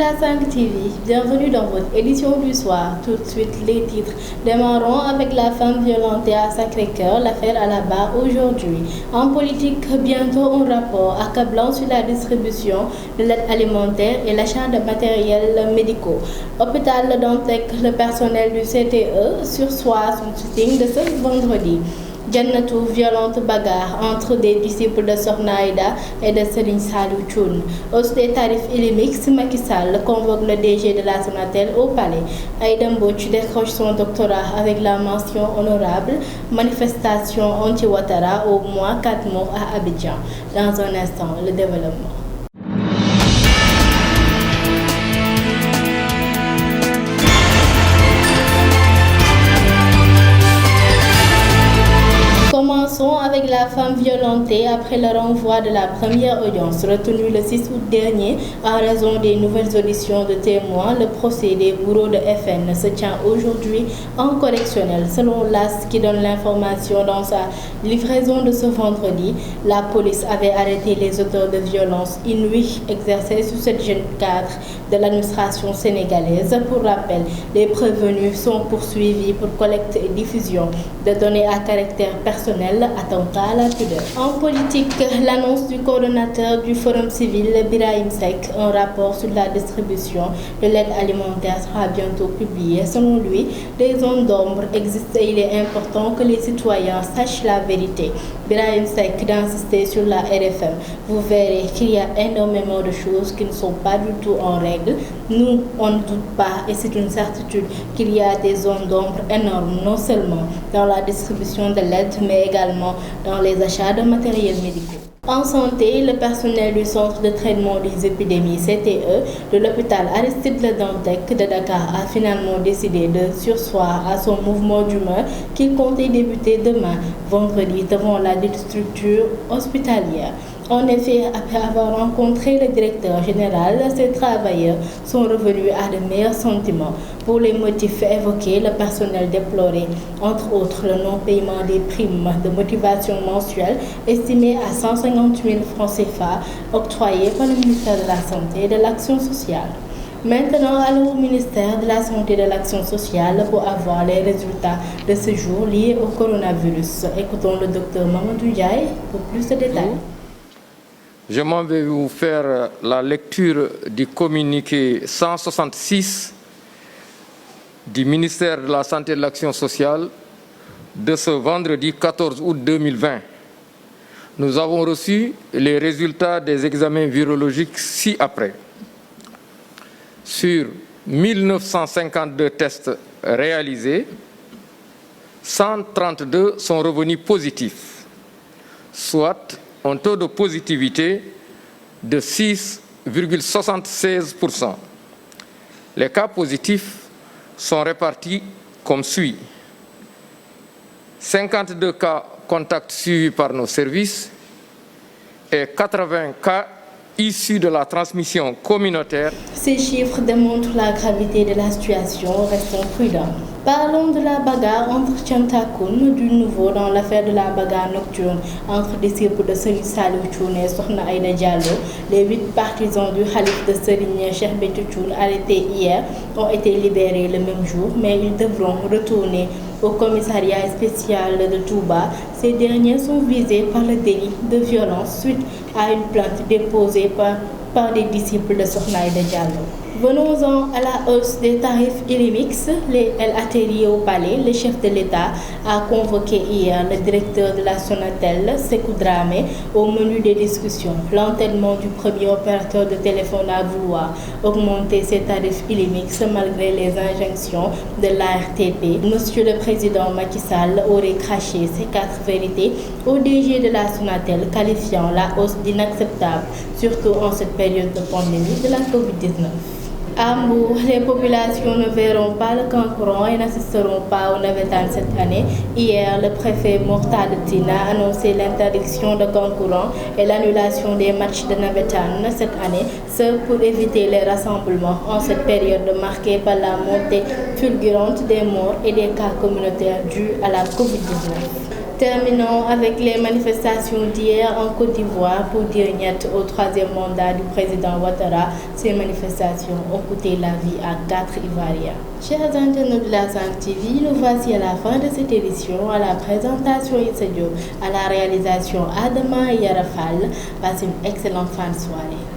K5 TV, bienvenue dans votre édition du soir. Tout de suite les titres. Démarrons avec la femme violentée à Sacré-Cœur, l'affaire à la barre aujourd'hui. En politique, bientôt un rapport accablant sur la distribution de l'aide alimentaire et l'achat de matériels médicaux. Hôpital Le Dantec, le personnel du CTE sursoit son sitting de ce vendredi. Jannatou, violente bagarre entre des disciples de Sokhna Aïda et de Serigne Saliou Thioune. Hausse des tarifs Illimix, Macky Sall convoque le DG de la Sonatel au palais. Aïda Mbodj décroche son doctorat avec la mention honorable. Manifestation anti-Ouattara au moins 4 morts à Abidjan. Dans un instant, le développement. Commençons avec la femme violentée après le renvoi de la première audience retenue le 6 août dernier en raison des nouvelles auditions de témoins. Le procès des bourreaux de FN se tient aujourd'hui en correctionnel. Selon l'AS qui donne l'information dans sa livraison de ce vendredi, la police avait arrêté les auteurs de violences inouïes exercées sur cette jeune cadre de l'administration sénégalaise. Pour rappel, les prévenus sont poursuivis pour collecte et diffusion de données à caractère personnel, attentat à la pudeur. En politique, l'annonce du coordonnateur du Forum civil, Birahim Seck, un rapport sur la distribution de l'aide alimentaire sera bientôt publié. Selon lui, des zones d'ombre existent et il est important que les citoyens sachent la vérité. Birahim Seck d'insister sur la RFM. Vous verrez qu'il y a énormément de choses qui ne sont pas du tout en règle. Nous, on ne doute pas et c'est une certitude qu'il y a des zones d'ombre énormes, non seulement dans la distribution de l'aide, mais également dans les achats de matériel médical. En santé, le personnel du Centre de traitement des épidémies CTE de l'hôpital Aristide Le Dantec de Dakar a finalement décidé de surseoir à son mouvement d'humeur qui comptait débuter demain, vendredi, devant la dite structure hospitalière. En effet, après avoir rencontré le directeur général, ces travailleurs sont revenus à de meilleurs sentiments. Pour les motifs évoqués, le personnel déplorait, entre autres, le non-paiement des primes de motivation mensuelle estimées à 150 000 francs CFA octroyées par le ministère de la Santé et de l'Action sociale. Maintenant, allons au ministère de la Santé et de l'Action sociale pour avoir les résultats de ce jour liés au coronavirus. Écoutons le docteur Mamadou Ndiaye pour plus de détails. Je m'en vais vous faire la lecture du communiqué 166 du ministère de la Santé et de l'Action sociale de ce vendredi 14 août 2020. Nous avons reçu les résultats des examens virologiques ci-après. Sur 1952 tests réalisés, 132 sont revenus positifs, soit un taux de positivité de 6,76%. Les cas positifs sont répartis comme suit. 52 cas contacts suivis par nos services et 80 cas issus de la transmission communautaire. Ces chiffres démontrent la gravité de la situation, restons prudents. Parlons de la bagarre entre Thiantakoun, du nouveau dans l'affaire de la bagarre nocturne entre disciples de Serigne Saliou Thioune et Sokhna Aïda Diallo. Les 8 partisans du Khalif de Serigne Cheikh Béthio Thioune arrêtés hier ont été libérés le même jour, mais ils devront retourner au commissariat spécial de Touba. Ces derniers sont visés par le délit de violence suite à une plainte déposée par des disciples de Sokhna Aïda Diallo. Venons-en à la hausse des tarifs Illimix. Elle atterrit au palais. Le chef de l'État a convoqué hier le directeur de la Sonatel, Sékou Dramé, au menu des discussions. L'entêtement du premier opérateur de téléphone à vouloir augmenter ses tarifs Illimix malgré les injonctions de l'ARTP. Monsieur le Président Macky Sall aurait craché ses 4 vérités au DG de la Sonatel, qualifiant la hausse d'inacceptable, surtout en cette période de pandémie de la COVID-19. À Mbour, les populations ne verront pas le Kankourang et n'assisteront pas au Navétane cette année. Hier, le préfet Mokhtar Tine a annoncé l'interdiction de Kankourang et l'annulation des matchs de Navétane cette année, ce pour éviter les rassemblements en cette période marquée par la montée fulgurante des morts et des cas communautaires dus à la COVID-19. Terminons avec les manifestations d'hier en Côte d'Ivoire pour dire niet au troisième mandat du président Ouattara. Ces manifestations ont coûté la vie à 4 Ivoiriens. Chers internautes de la 5 TV, nous voici à la fin de cette édition. À la présentation Issa Diop, à la réalisation Adama Yarafal. Passez une excellente fin de soirée.